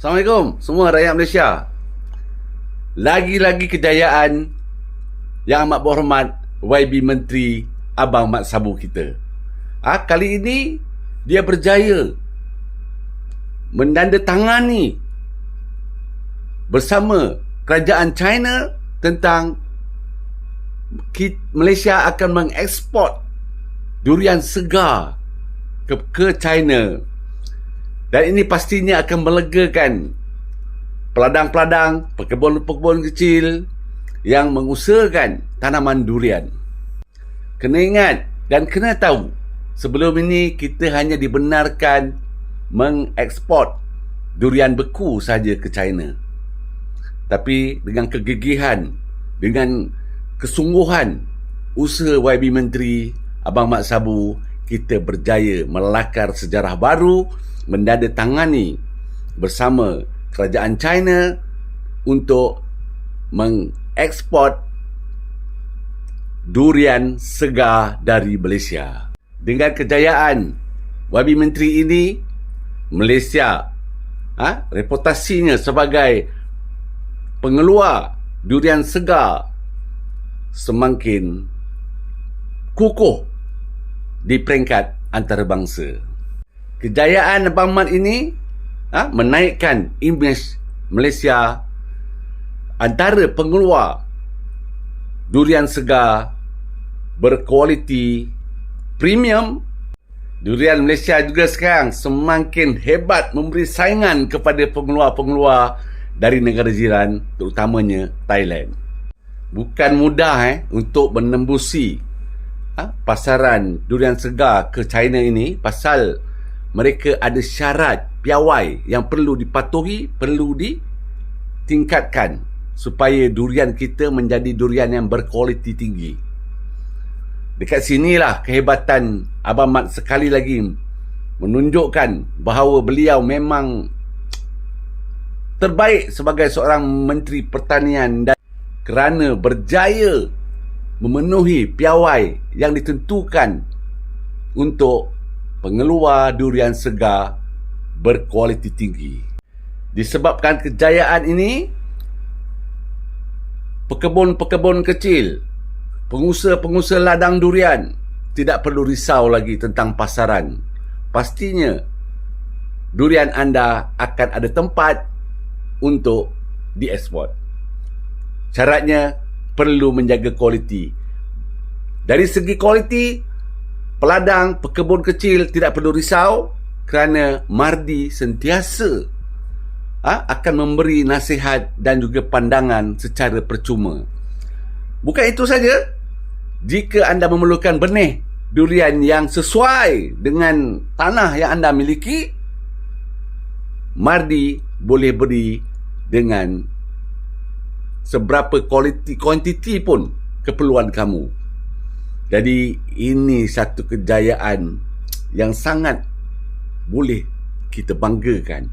Assalamualaikum semua rakyat Malaysia. Lagi-lagi kejayaan yang amat berhormat YB Menteri Abang Mat Sabu kita. Kali ini dia berjaya menandatangani bersama kerajaan China tentang Malaysia akan mengeksport durian segar ke China. Dan ini pastinya akan melegakan peladang-peladang, pekebun-pekebun kecil yang mengusahakan tanaman durian. Kena ingat dan kena tahu, sebelum ini kita hanya dibenarkan mengeksport durian beku saja ke China. Tapi dengan kegigihan, dengan kesungguhan usaha YB Menteri Abang Mat Sabu, kita berjaya melakar sejarah baru, menandatangani bersama kerajaan China untuk mengeksport durian segar dari Malaysia. Dengan kejayaan YB Menteri ini, Malaysia reputasinya sebagai pengeluar durian segar semakin kukuh di peringkat antarabangsa. Kejayaan Abang Mat ini menaikkan imej Malaysia antara pengeluar durian segar berkualiti premium. Durian Malaysia juga sekarang semakin hebat memberi saingan kepada pengeluar-pengeluar dari negara jiran, terutamanya Thailand. Bukan mudah untuk menembusi pasaran durian segar ke China ini, pasal mereka ada syarat piawai yang perlu dipatuhi, perlu ditingkatkan supaya durian kita menjadi durian yang berkualiti tinggi. Dekat sinilah kehebatan Abang Mat sekali lagi menunjukkan bahawa beliau memang terbaik sebagai seorang Menteri Pertanian, dan kerana berjaya memenuhi piawai yang ditentukan untuk pengeluar durian segar berkualiti tinggi. Disebabkan kejayaan ini, pekebun-pekebun kecil, pengusaha-pengusaha ladang durian tidak perlu risau lagi tentang pasaran. Pastinya durian anda akan ada tempat untuk diekspor. Syaratnya perlu menjaga kualiti. Dari segi kualiti, peladang, pekebun kecil tidak perlu risau kerana Mardi sentiasa akan memberi nasihat dan juga pandangan secara percuma. Bukan itu saja, jika anda memerlukan benih durian yang sesuai dengan tanah yang anda miliki, Mardi boleh beri dengan seberapa kuantiti pun keperluan kamu. Jadi ini satu kejayaan yang sangat boleh kita banggakan.